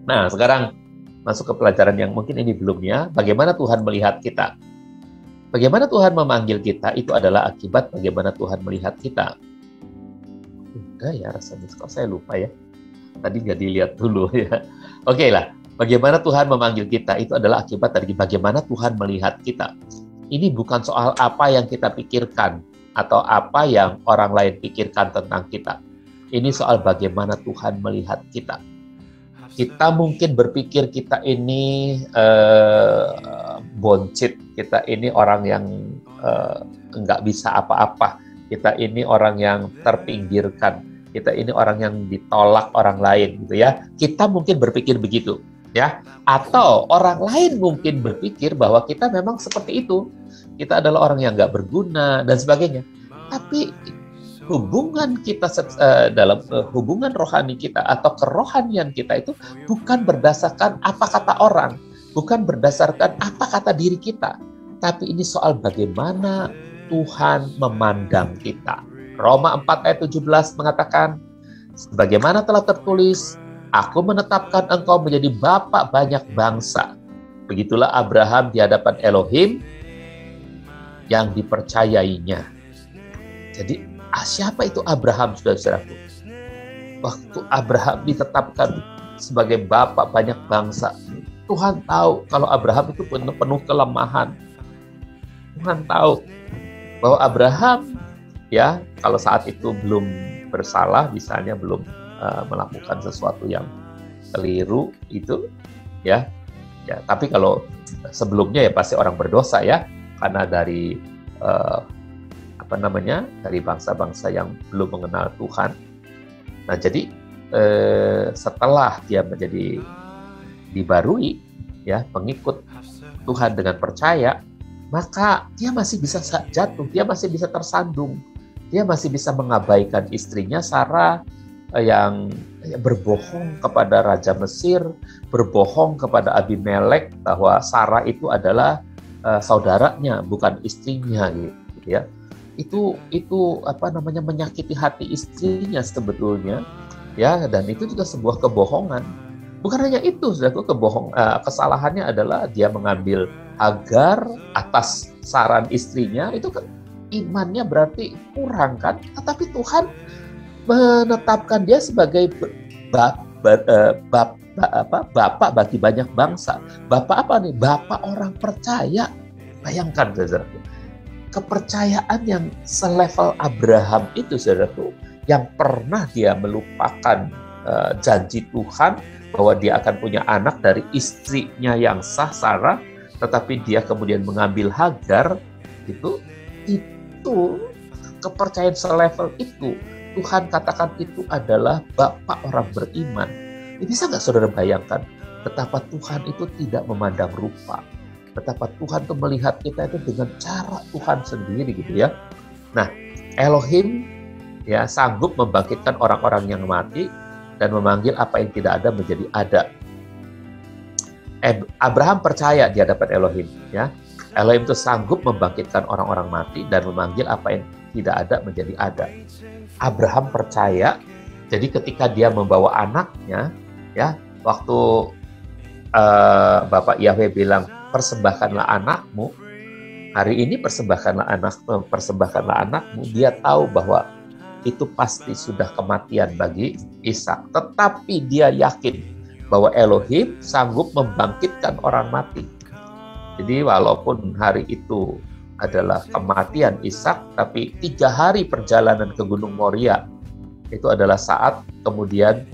Nah, sekarang masuk ke pelajaran yang mungkin ini belumnya. Bagaimana Tuhan melihat kita? Bagaimana Tuhan memanggil kita itu adalah akibat bagaimana Tuhan melihat kita. Udah ya rasanya, kok saya lupa ya. Tadi nggak dilihat dulu ya. Oke lah, bagaimana Tuhan memanggil kita itu adalah akibat dari bagaimana Tuhan melihat kita. Ini bukan soal apa yang kita pikirkan atau apa yang orang lain pikirkan tentang kita. Ini soal bagaimana Tuhan melihat kita. Kita mungkin berpikir kita ini boncit, kita ini orang yang nggak bisa apa-apa, kita ini orang yang terpinggirkan, kita ini orang yang ditolak orang lain, gitu ya. Kita mungkin berpikir begitu, ya. Atau orang lain mungkin berpikir bahwa kita memang seperti itu, kita adalah orang yang nggak berguna dan sebagainya. Tapi hubungan kita dalam hubungan rohani kita atau kerohanian kita itu bukan berdasarkan apa kata orang, bukan berdasarkan apa kata diri kita, tapi ini soal bagaimana Tuhan memandang kita. Roma 4 ayat 17 mengatakan, sebagaimana telah tertulis, aku menetapkan engkau menjadi bapa banyak bangsa. Begitulah Abraham di hadapan Elohim yang dipercayainya. Jadi siapa itu Abraham, saudara-saudaraku? Waktu Abraham ditetapkan sebagai bapak banyak bangsa, Tuhan tahu kalau Abraham itu penuh kelemahan. Tuhan tahu bahwa Abraham, ya, kalau saat itu belum bersalah, misalnya belum melakukan sesuatu yang keliru itu, ya. Tapi kalau sebelumnya ya pasti orang berdosa ya, karena dari dari bangsa-bangsa yang belum mengenal Tuhan. Nah, jadi setelah dia menjadi dibarui, ya, pengikut Tuhan dengan percaya, maka dia masih bisa jatuh, dia masih bisa tersandung, dia masih bisa mengabaikan istrinya Sarah yang berbohong kepada Raja Mesir, berbohong kepada Abimelek bahwa Sarah itu adalah saudaranya, bukan istrinya, gitu ya. Itu menyakiti hati istrinya sebetulnya, ya, dan itu juga sebuah kebohongan. Bukan hanya itu, kesalahannya adalah dia mengambil Hagar atas saran istrinya. Itu kan imannya berarti kurang kan, tetapi Tuhan menetapkan dia sebagai bapak bagi banyak bangsa. Bapak apa nih? Bapak orang percaya. Bayangkan, saudaraku, kepercayaan yang selevel Abraham itu, saudaraku, yang pernah dia melupakan janji Tuhan bahwa dia akan punya anak dari istrinya yang sah, Sarah, tetapi dia kemudian mengambil Hagar, itu kepercayaan selevel itu, Tuhan katakan itu adalah bapak orang beriman. Bisa nggak saudara bayangkan betapa Tuhan itu tidak memandang rupa, betapa Tuhan itu melihat kita itu dengan cara Tuhan sendiri, gitu ya. Nah, Elohim, ya, sanggup membangkitkan orang-orang yang mati dan memanggil apa yang tidak ada menjadi ada. Abraham percaya di hadapan Elohim, ya. Elohim itu sanggup membangkitkan orang-orang mati dan memanggil apa yang tidak ada menjadi ada. Abraham percaya, jadi ketika dia membawa anaknya, ya, waktu Bapak Yahweh bilang, persembahkanlah anakmu, hari ini persembahkanlah anakmu, dia tahu bahwa itu pasti sudah kematian bagi Ishak. Tetapi dia yakin bahwa Elohim sanggup membangkitkan orang mati. Jadi walaupun hari itu adalah kematian Ishak, tapi 3 hari perjalanan ke Gunung Moria, itu adalah saat kemudian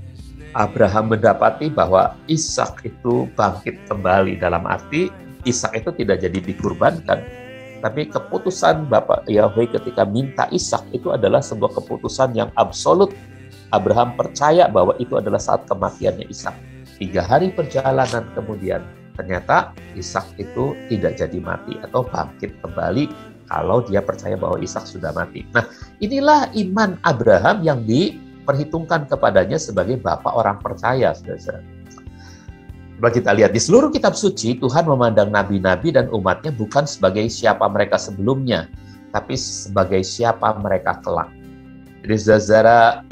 Abraham mendapati bahwa Ishak itu bangkit kembali. Dalam arti Ishak itu tidak jadi dikurbankan, tapi keputusan Bapak Yahweh ketika minta Ishak itu adalah sebuah keputusan yang absolut. Abraham percaya bahwa itu adalah saat kematiannya Ishak. 3 hari perjalanan kemudian, ternyata Ishak itu tidak jadi mati atau bangkit kembali kalau dia percaya bahwa Ishak sudah mati. Nah, inilah iman Abraham yang diperhitungkan kepadanya sebagai bapak orang percaya, saudara-saudara. Coba kita lihat di seluruh kitab suci, Tuhan memandang nabi-nabi dan umatnya bukan sebagai siapa mereka sebelumnya, tapi sebagai siapa mereka kelak. Jadi saudara,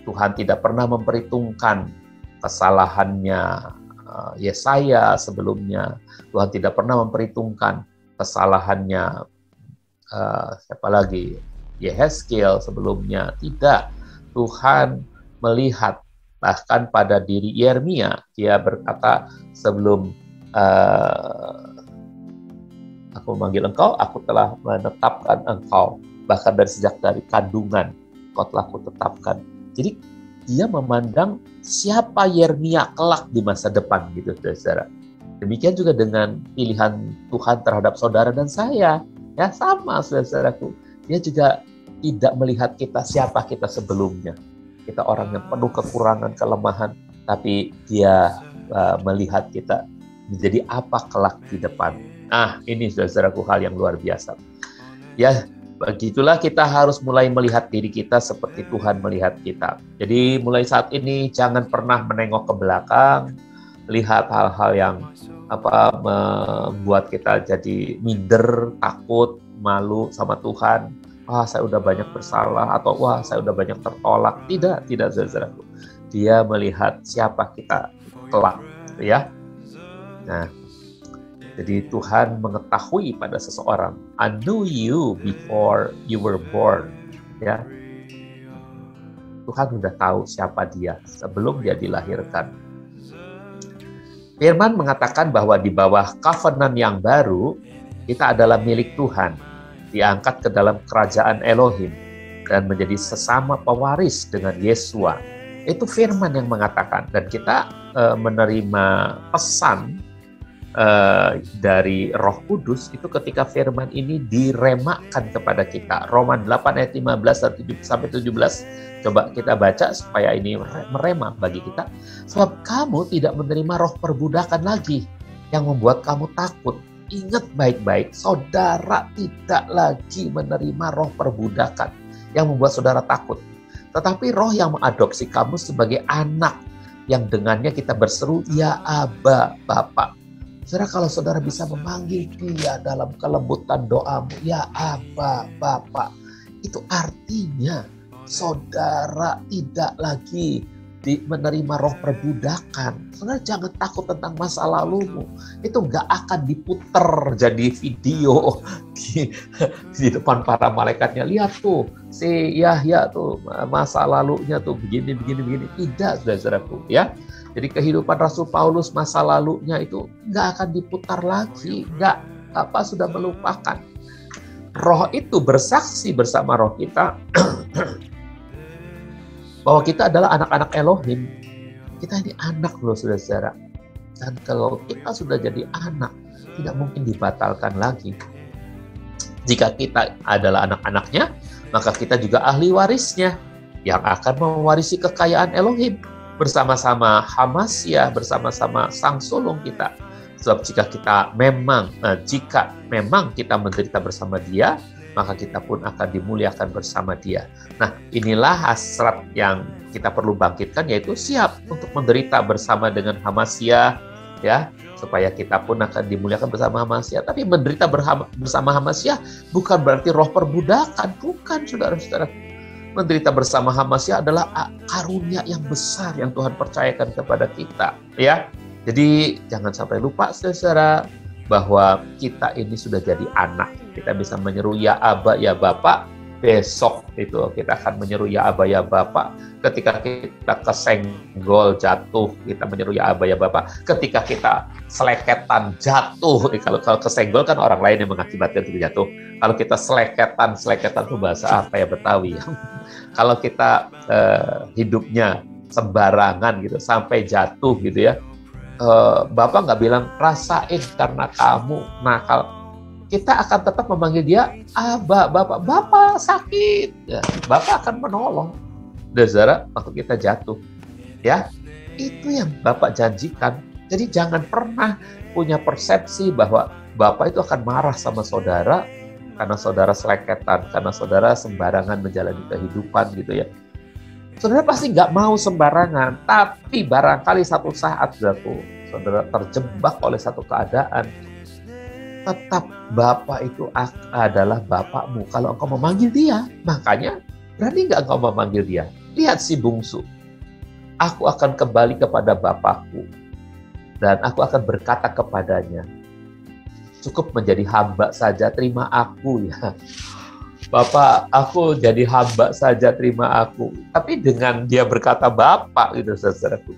Tuhan tidak pernah memperhitungkan kesalahannya Yesaya sebelumnya. Tuhan tidak pernah memperhitungkan kesalahannya. Siapa lagi? Yehezkiel sebelumnya. Tidak. Tuhan melihat. Bahkan pada diri Yeremia, dia berkata, sebelum aku memanggil engkau, aku telah menetapkan engkau. Bahkan sejak dari kandungan, kau telah kutetapkan. Jadi dia memandang siapa Yeremia kelak di masa depan, gitu, saudara. Demikian juga dengan pilihan Tuhan terhadap saudara dan saya. Ya, sama, saudaraku. Dia juga tidak melihat kita siapa kita sebelumnya. Kita orang yang penuh kekurangan, kelemahan, tapi dia melihat kita menjadi apa kelak di depan. Ini saudaraku hal yang luar biasa. Ya, begitulah kita harus mulai melihat diri kita seperti Tuhan melihat kita. Jadi mulai saat ini jangan pernah menengok ke belakang, lihat hal-hal yang membuat kita jadi minder, takut, malu sama Tuhan. Saya udah banyak bersalah, atau saya udah banyak tertolak. Tidak saudaraku. Dia melihat siapa kita kelak, ya. Nah, jadi Tuhan mengetahui pada seseorang, I knew you before you were born, ya. Tuhan sudah tahu siapa dia sebelum dia dilahirkan. Firman mengatakan bahwa di bawah covenant yang baru, kita adalah milik Tuhan, diangkat ke dalam kerajaan Elohim dan menjadi sesama pewaris dengan Yesua. Itu firman yang mengatakan, dan kita menerima pesan dari Roh Kudus itu ketika firman ini diremakan kepada kita. Roma 8 ayat 15 sampai 17. Coba kita baca supaya ini merema bagi kita. Sebab kamu tidak menerima roh perbudakan lagi yang membuat kamu takut. Ingat baik-baik, saudara tidak lagi menerima roh perbudakan yang membuat saudara takut. Tetapi roh yang mengadopsi kamu sebagai anak, yang dengannya kita berseru, ya Aba, Bapa. Saudara, kalau saudara bisa memanggil dia dalam kelembutan doamu, ya Aba, Bapa, itu artinya saudara tidak lagi menerima roh perbudakan. Saudara jangan takut tentang masa lalumu. Itu nggak akan diputer jadi video di depan para malaikatnya. Lihat tuh, si Yahya tuh masa lalunya tuh begini. Tidak, saudaraku, ya. Jadi kehidupan Rasul Paulus masa lalunya itu nggak akan diputar lagi. Sudah melupakan. Roh itu bersaksi bersama roh kita bahwa kita adalah anak-anak Elohim. Kita ini anak loh, saudara-saudara. Dan kalau kita sudah jadi anak, tidak mungkin dibatalkan lagi. Jika kita adalah anak-anaknya, maka kita juga ahli warisnya yang akan mewarisi kekayaan Elohim bersama-sama Hamasya, bersama-sama Sang Sulung kita. Sebab jika memang kita menderita bersama Dia, maka kita pun akan dimuliakan bersama Dia. Nah, inilah hasrat yang kita perlu bangkitkan, yaitu siap untuk menderita bersama dengan Hamasya, ya, supaya kita pun akan dimuliakan bersama Hamasya. Tapi menderita bersama Hamasya bukan berarti roh perbudakan, bukan, saudara-saudara. Menderita bersama Hamasya adalah karunia yang besar yang Tuhan percayakan kepada kita, ya. Jadi jangan sampai lupa, saudara, bahwa kita ini sudah jadi anak. Kita bisa menyeru ya Aba, ya Bapa. Besok itu kita akan menyeru ya Aba, ya Bapa. Ketika kita kesenggol jatuh, kita menyeru ya Aba, ya Bapa. Ketika kita seleketan jatuh, kalau kesenggol kan orang lain yang mengakibatkan itu jatuh. Kalau kita seleketan itu bahasa apa ya, Betawi. Kalau kita hidupnya sembarangan gitu sampai jatuh gitu ya. Bapak nggak bilang rasain karena kamu nakal. Kita akan tetap memanggil dia Aba, Bapak. Bapak sakit, ya, Bapak akan menolong. Saudara, waktu kita jatuh, ya, itu yang Bapak janjikan. Jadi jangan pernah punya persepsi bahwa Bapak itu akan marah sama saudara karena saudara seleketan, karena saudara sembarangan menjalani kehidupan gitu ya. Saudara pasti nggak mau sembarangan, tapi barangkali satu saat saudara terjebak oleh satu keadaan. Tetap Bapa itu adalah Bapakmu kalau engkau memanggil Dia. Makanya berani nggak engkau memanggil Dia? Lihat si bungsu. Aku akan kembali kepada Bapakku. dan aku akan berkata kepadanya, cukup menjadi hamba saja, terima aku ya. Bapak, aku jadi hamba saja, terima aku. Tapi dengan dia berkata Bapak, gitu saudaraku,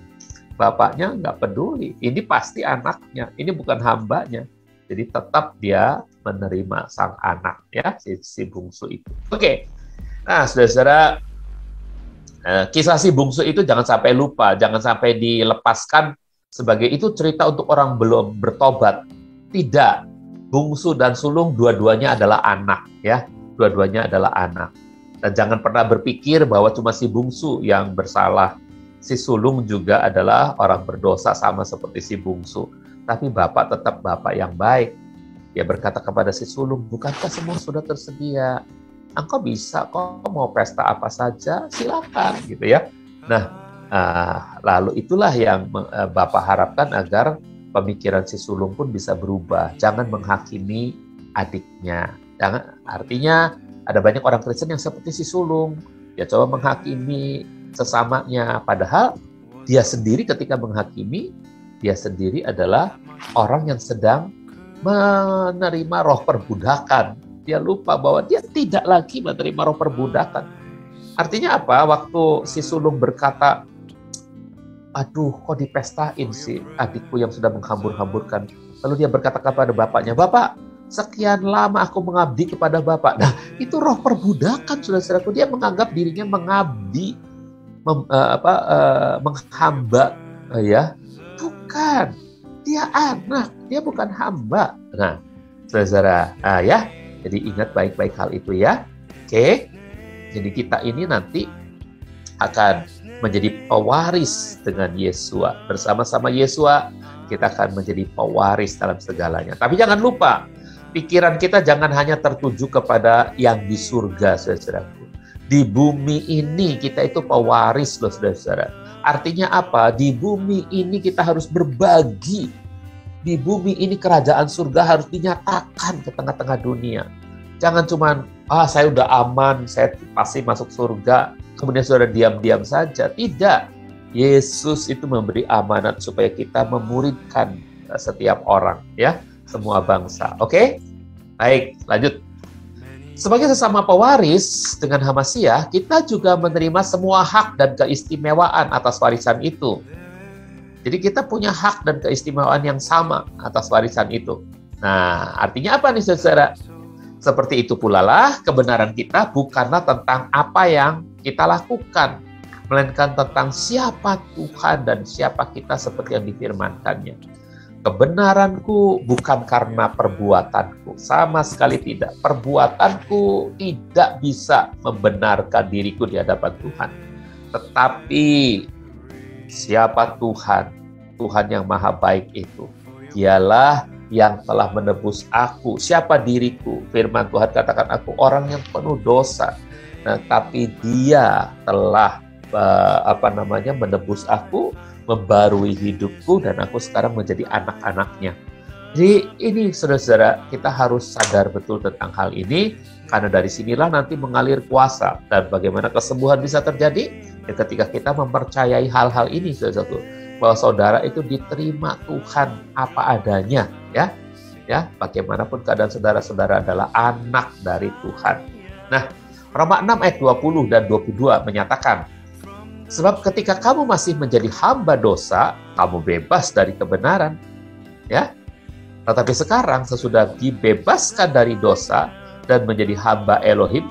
bapaknya nggak peduli. Ini pasti anaknya, ini bukan hambanya. Jadi tetap dia menerima sang anak, ya, si bungsu itu. Oke, nah saudara-saudara, kisah si bungsu itu jangan sampai lupa, jangan sampai dilepaskan sebagai itu cerita untuk orang belum bertobat. Tidak, bungsu dan sulung dua-duanya adalah anak, ya. Dua-duanya adalah anak. Dan jangan pernah berpikir bahwa cuma si bungsu yang bersalah. Si sulung juga adalah orang berdosa sama seperti si bungsu. Tapi Bapak tetap Bapak yang baik. Dia berkata kepada si sulung, bukankah semua sudah tersedia? Engkau bisa kok, mau pesta apa saja, silakan gitu ya. Nah, lalu itulah yang Bapak harapkan agar pemikiran si sulung pun bisa berubah. Jangan menghakimi adiknya. Artinya ada banyak orang Kristen yang seperti si sulung. Dia coba menghakimi sesamanya. Padahal dia sendiri ketika menghakimi, dia sendiri adalah orang yang sedang menerima roh perbudakan. Dia lupa bahwa dia tidak lagi menerima roh perbudakan. Artinya apa? Waktu si sulung berkata, aduh kok dipestain si adikku yang sudah menghambur-hamburkan. Lalu dia berkata kepada bapaknya, Bapak, sekian lama aku mengabdi kepada Bapak. Nah, itu roh perbudakan, saudara-saudaraku. Dia menganggap dirinya mengabdi, menghamba, ya. Bukan. Dia anak, dia bukan hamba. Nah, saudara-saudara, ya. Jadi ingat baik-baik hal itu ya. Oke. Jadi kita ini nanti akan menjadi pewaris dengan Yesua. Bersama-sama Yesua, kita akan menjadi pewaris dalam segalanya. Tapi jangan lupa, pikiran kita jangan hanya tertuju kepada yang di surga, saudara-saudaraku. Di bumi ini kita itu pewaris loh, saudara-saudara. Artinya apa? Di bumi ini kita harus berbagi. Di bumi ini kerajaan surga harus dinyatakan ke tengah-tengah dunia. Jangan cuman, saya udah aman, saya pasti masuk surga, kemudian saudara diam-diam saja. Tidak. Yesus itu memberi amanat supaya kita memuridkan setiap orang, ya. Semua bangsa. Oke? Baik, lanjut. Sebagai sesama pewaris dengan Hamasiah, kita juga menerima semua hak dan keistimewaan atas warisan itu. Jadi kita punya hak dan keistimewaan yang sama atas warisan itu. Nah, artinya apa nih saudara? Seperti itu pula lah kebenaran kita bukanlah tentang apa yang kita lakukan, melainkan tentang siapa Tuhan dan siapa kita seperti yang difirmankannya. Kebenaranku bukan karena perbuatanku, sama sekali tidak. Perbuatanku tidak bisa membenarkan diriku di hadapan Tuhan. Tetapi siapa Tuhan? Tuhan yang maha baik itu. Dialah yang telah menebus aku. Siapa diriku? Firman Tuhan katakan aku orang yang penuh dosa. Nah, tapi Dia telah menebus aku, membarui hidupku, dan aku sekarang menjadi anak-anaknya. Jadi ini saudara-saudara, kita harus sadar betul tentang hal ini, karena dari sinilah nanti mengalir kuasa. Dan bagaimana kesembuhan bisa terjadi? Ya, ketika kita mempercayai hal-hal ini, saudara-saudara, bahwa saudara itu diterima Tuhan apa adanya, ya. Bagaimanapun keadaan saudara-saudara adalah anak dari Tuhan. Nah, Roma 6 ayat 20 dan 22 menyatakan, sebab ketika kamu masih menjadi hamba dosa, kamu bebas dari kebenaran. Ya. Tetapi sekarang sesudah dibebaskan dari dosa dan menjadi hamba Elohim,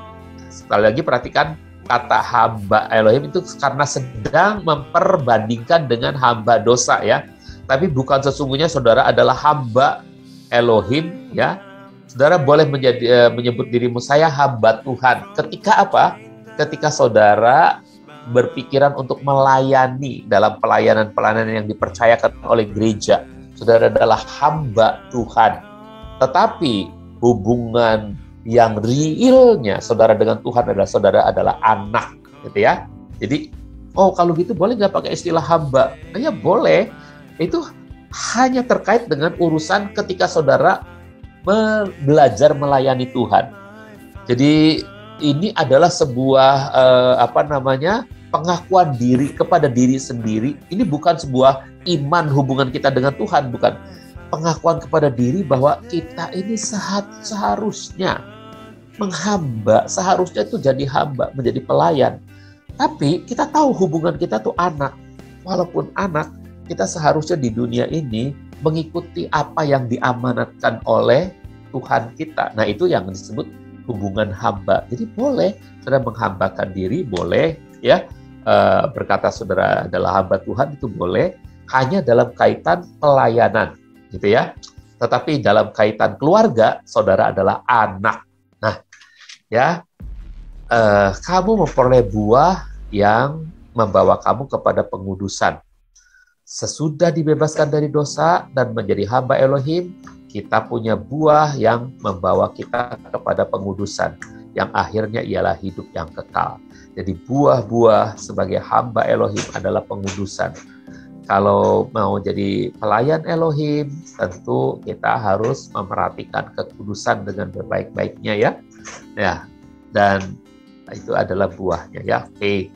sekali lagi perhatikan kata hamba Elohim itu karena sedang memperbandingkan dengan hamba dosa ya. Tapi bukan sesungguhnya saudara adalah hamba Elohim ya. Saudara boleh menyebut dirimu saya hamba Tuhan. Ketika apa? Ketika saudara berpikiran untuk melayani dalam pelayanan-pelayanan yang dipercayakan oleh gereja. Saudara adalah hamba Tuhan. Tetapi hubungan yang realnya saudara dengan Tuhan adalah saudara adalah anak, gitu ya. Jadi, kalau gitu boleh nggak pakai istilah hamba? Ya boleh. Itu hanya terkait dengan urusan ketika saudara belajar melayani Tuhan. Jadi ini adalah sebuah pengakuan diri kepada diri sendiri. Ini bukan sebuah iman hubungan kita dengan Tuhan, bukan pengakuan kepada diri bahwa kita ini seharusnya menghamba, seharusnya itu jadi hamba, menjadi pelayan. Tapi kita tahu hubungan kita tuh anak. Walaupun anak, kita seharusnya di dunia ini mengikuti apa yang diamanatkan oleh Tuhan kita. Nah, itu yang disebut hubungan hamba. Jadi boleh saudara menghambakan diri, boleh ya, berkata saudara adalah hamba Tuhan, itu boleh, hanya dalam kaitan pelayanan, gitu ya. Tetapi dalam kaitan keluarga, saudara adalah anak. Nah, ya, kamu memperoleh buah yang membawa kamu kepada pengudusan. Sesudah dibebaskan dari dosa dan menjadi hamba Elohim, kita punya buah yang membawa kita kepada pengudusan, yang akhirnya ialah hidup yang kekal. Jadi buah-buah sebagai hamba Elohim adalah pengudusan. Kalau mau jadi pelayan Elohim, tentu kita harus memperhatikan kekudusan dengan sebaik-baiknya ya. Ya, dan itu adalah buahnya ya. Oke.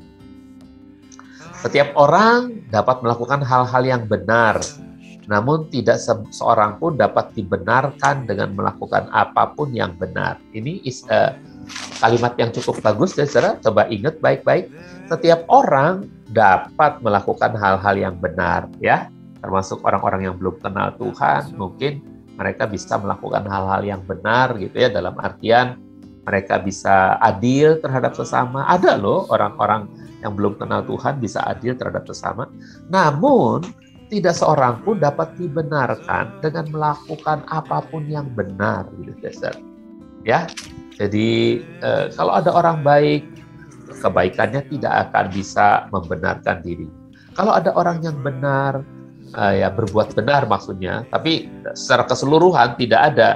Setiap orang dapat melakukan hal-hal yang benar, namun tidak seorang pun dapat dibenarkan dengan melakukan apapun yang benar. Ini kalimat yang cukup bagus ya, saudara. Coba ingat baik-baik. Setiap orang dapat melakukan hal-hal yang benar, ya. Termasuk orang-orang yang belum kenal Tuhan, mungkin mereka bisa melakukan hal-hal yang benar, gitu ya. Dalam artian mereka bisa adil terhadap sesama. Ada loh orang-orang yang belum kenal Tuhan bisa adil terhadap sesama. Namun tidak seorang pun dapat dibenarkan dengan melakukan apapun yang benar, gitu ya. Jadi kalau ada orang baik, kebaikannya tidak akan bisa membenarkan diri. Kalau ada orang yang benar, ya berbuat benar maksudnya, tapi secara keseluruhan tidak ada.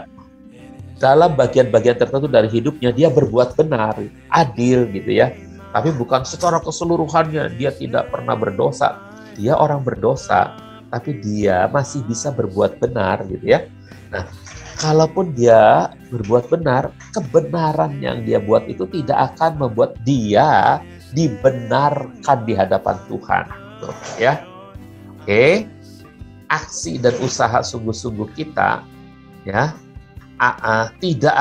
Dalam bagian-bagian tertentu dari hidupnya dia berbuat benar, adil gitu ya. Tapi bukan secara keseluruhannya dia tidak pernah berdosa. Dia orang berdosa, tapi dia masih bisa berbuat benar gitu ya. Nah, kalaupun dia berbuat benar, kebenaran yang dia buat itu tidak akan membuat dia dibenarkan di hadapan Tuhan. Tuh, ya. Oke. Aksi dan usaha sungguh-sungguh kita ya tidak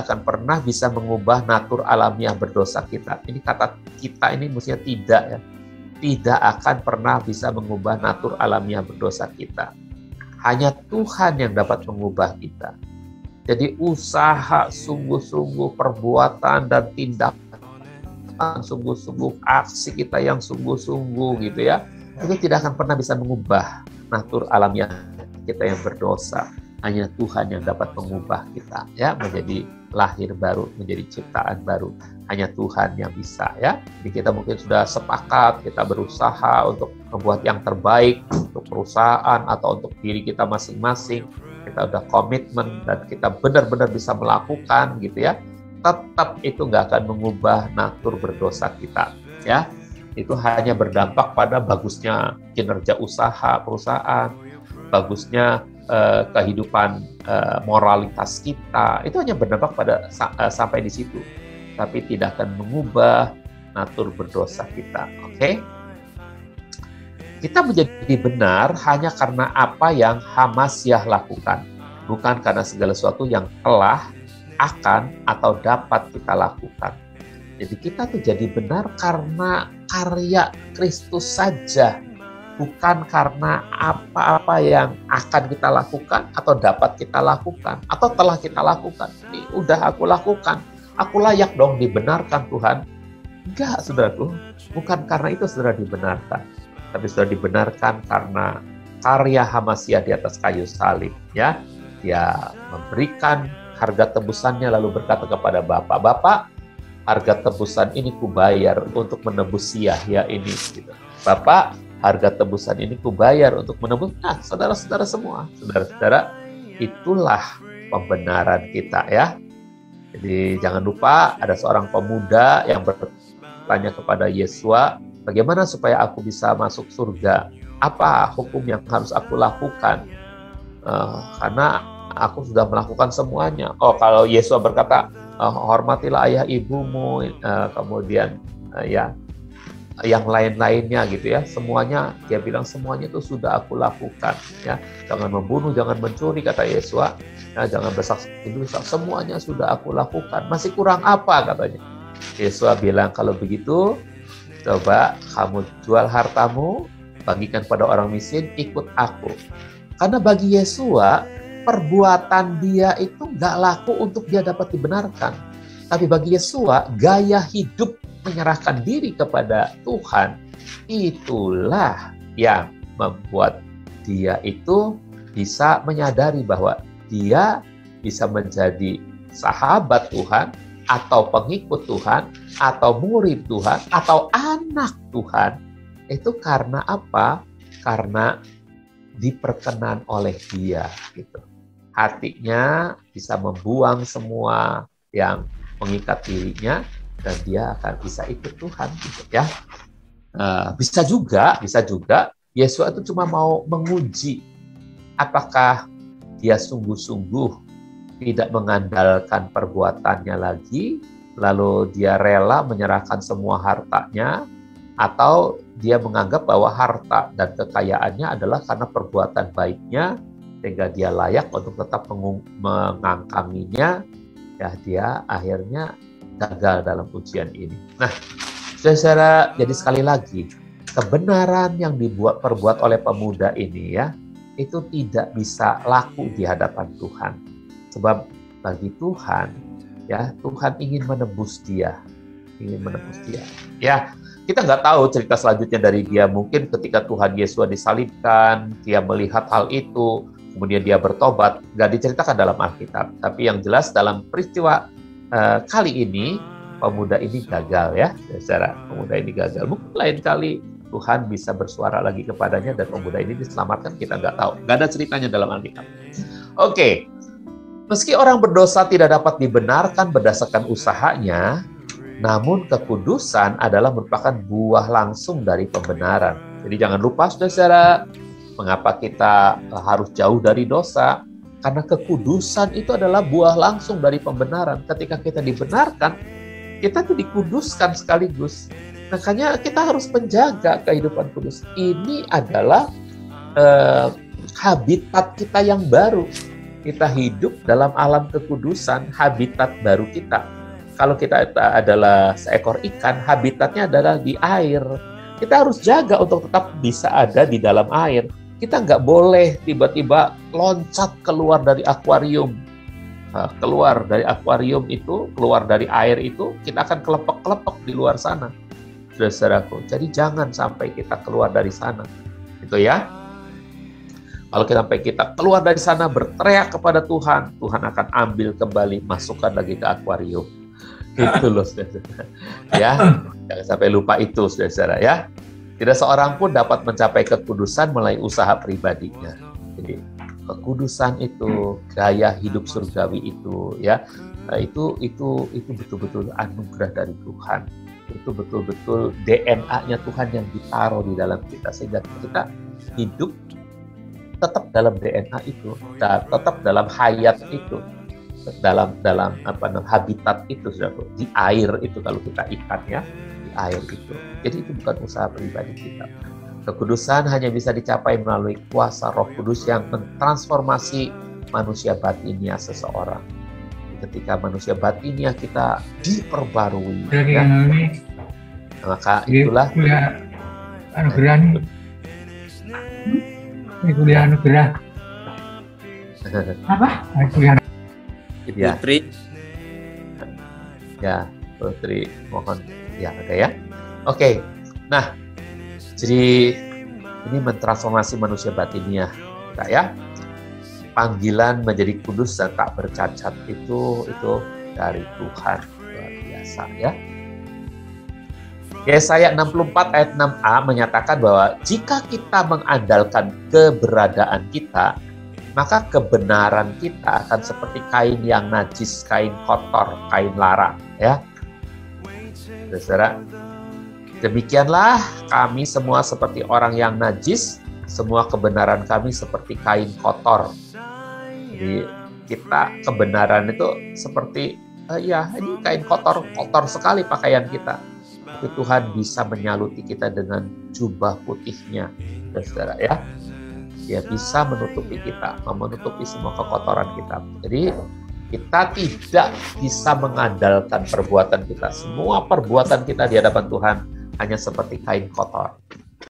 akan pernah bisa mengubah natur alamiah berdosa kita. Ini kata kita ini mestinya tidak ya. Tidak akan pernah bisa mengubah natur alamiah berdosa kita. Hanya Tuhan yang dapat mengubah kita. Jadi usaha sungguh-sungguh, perbuatan dan tindakan sungguh-sungguh, aksi kita yang sungguh-sungguh gitu ya, itu tidak akan pernah bisa mengubah natur alamiah kita yang berdosa. Hanya Tuhan yang dapat mengubah kita ya menjadi lahir baru, menjadi ciptaan baru. Hanya Tuhan yang bisa ya. Jadi kita mungkin sudah sepakat, kita berusaha untuk membuat yang terbaik untuk perusahaan atau untuk diri kita masing-masing. Kita udah komitmen dan kita benar-benar bisa melakukan gitu ya. Tetap itu nggak akan mengubah natur berdosa kita ya. Itu hanya berdampak pada bagusnya kinerja usaha perusahaan, bagusnya kehidupan moralitas kita. Itu hanya berdampak pada sampai di situ, tapi tidak akan mengubah natur berdosa kita. Oke? Kita menjadi benar hanya karena apa yang Hamasyah lakukan, bukan karena segala sesuatu yang telah, akan, atau dapat kita lakukan. Jadi kita tuh jadi benar karena karya Kristus saja, bukan karena apa-apa yang akan kita lakukan atau dapat kita lakukan atau telah kita lakukan. Ini udah aku lakukan, aku layak dong dibenarkan Tuhan. Enggak, saudaraku, bukan karena itu saudara dibenarkan, tapi saudara dibenarkan karena karya Hamasyah di atas kayu salib. Ya, dia memberikan harga tebusannya lalu berkata kepada Bapa, Bapa, harga tebusan ini kubayar untuk menebus sia-sia ini. Gitu. Bapak, harga tebusan ini kubayar untuk menebus. Nah, saudara-saudara semua, saudara-saudara, itulah pembenaran kita ya. Jadi jangan lupa ada seorang pemuda yang bertanya kepada Yesua, bagaimana supaya aku bisa masuk surga? Apa hukum yang harus aku lakukan? Karena aku sudah melakukan semuanya. Oh, kalau Yesua berkata, hormatilah ayah ibumu, kemudian ya yang lain-lainnya gitu ya, semuanya dia bilang semuanya itu sudah aku lakukan ya. Jangan membunuh, jangan mencuri kata Yesua, ya, jangan bersaksi dosa, semuanya sudah aku lakukan. Masih kurang apa katanya? Yesua bilang kalau begitu coba kamu jual hartamu, bagikan pada orang miskin, ikut aku. Karena bagi Yesua perbuatan dia itu nggak laku untuk dia dapat dibenarkan. Tapi bagi Yesua gaya hidup menyerahkan diri kepada Tuhan, itulah yang membuat dia itu bisa menyadari bahwa dia bisa menjadi sahabat Tuhan, atau pengikut Tuhan, atau murid Tuhan, atau anak Tuhan. Itu karena apa? Karena diperkenan oleh dia. Gitu. Hatinya bisa membuang semua yang mengikat dirinya, dan dia akan bisa ikut Tuhan, gitu ya. Bisa juga Yesus itu cuma mau menguji apakah dia sungguh-sungguh tidak mengandalkan perbuatannya lagi, lalu dia rela menyerahkan semua hartanya, atau dia menganggap bahwa harta dan kekayaannya adalah karena perbuatan baiknya, sehingga dia layak untuk tetap mengangkanginya. Ya, dia akhirnya gagal dalam ujian ini. Nah, saudara, jadi sekali lagi, kebenaran yang perbuat oleh pemuda ini ya, itu tidak bisa laku di hadapan Tuhan. Sebab bagi Tuhan, ya, Tuhan ingin menebus dia. Ya, kita nggak tahu cerita selanjutnya dari dia. Mungkin ketika Tuhan Yesus disalibkan, dia melihat hal itu, kemudian dia bertobat. Nggak diceritakan dalam Alkitab. Tapi yang jelas dalam peristiwa kali ini, pemuda ini gagal ya. Secara pemuda ini gagal. Mungkin lain kali Tuhan bisa bersuara lagi kepadanya dan pemuda ini diselamatkan, kita nggak tahu. Nggak ada ceritanya dalam Alkitab. Oke. Meski orang berdosa tidak dapat dibenarkan berdasarkan usahanya, namun kekudusan adalah merupakan buah langsung dari pembenaran. Jadi jangan lupa saudara, mengapa kita harus jauh dari dosa? Karena kekudusan itu adalah buah langsung dari pembenaran. Ketika kita dibenarkan, kita tuh dikuduskan sekaligus. Makanya kita harus menjaga kehidupan kudus. Ini adalah habitat kita yang baru. Kita hidup dalam alam kekudusan, habitat baru kita. Kalau kita adalah seekor ikan, habitatnya adalah di air. Kita harus jaga untuk tetap bisa ada di dalam air. Kita nggak boleh tiba-tiba loncat keluar dari akuarium. Keluar dari akuarium itu, keluar dari air itu, kita akan kelepek-kelepek di luar sana. Saudaraku, jadi jangan sampai kita keluar dari sana. Itu ya. Kalau sampai kita keluar dari sana berteriak kepada Tuhan, Tuhan akan ambil kembali, masukkan lagi ke akuarium. Itu loh, saudara. Ya, jangan sampai lupa itu, saudara ya. Tidak seorang pun dapat mencapai kekudusan melalui usaha pribadinya. Jadi kekudusan itu, gaya hidup surgawi itu, ya, itu betul-betul anugerah dari Tuhan. Itu betul-betul DNA-nya Tuhan yang ditaruh di dalam kita, sehingga kita hidup tetap dalam DNA itu, tetap dalam hayat itu, dalam habitat itu, saudara. Di air itu kalau kita ikan ya. Air itu. Jadi itu bukan usaha pribadi kita. Kekudusan hanya bisa dicapai melalui kuasa Roh Kudus yang mentransformasi manusia batinnya seseorang. Ketika manusia batinnya kita diperbarui, ya, maka itulah anugerah nih. Ini kuliah anugerah. Apa? Kuliah. Ya. Putri. Ya, Putri, mohon. Ya, oke ya. Oke. Nah, jadi ini mentransformasi manusia batinnya kita ya. Panggilan menjadi kudus dan tak bercacat itu dari Tuhan, luar biasa ya. Yesaya 64 ayat 6a menyatakan bahwa jika kita mengandalkan keberadaan kita, maka kebenaran kita akan seperti kain yang najis, kain kotor, kain lara ya. Saudara, demikianlah kami semua seperti orang yang najis, semua kebenaran kami seperti kain kotor. Jadi kita kebenaran itu seperti ini kain kotor sekali pakaian kita. Tapi Tuhan bisa menyaluti kita dengan jubah putihnya, saudara ya. Dia bisa menutupi kita, menutupi semua kekotoran kita. Jadi kita tidak bisa mengandalkan perbuatan kita. Semua perbuatan kita di hadapan Tuhan hanya seperti kain kotor.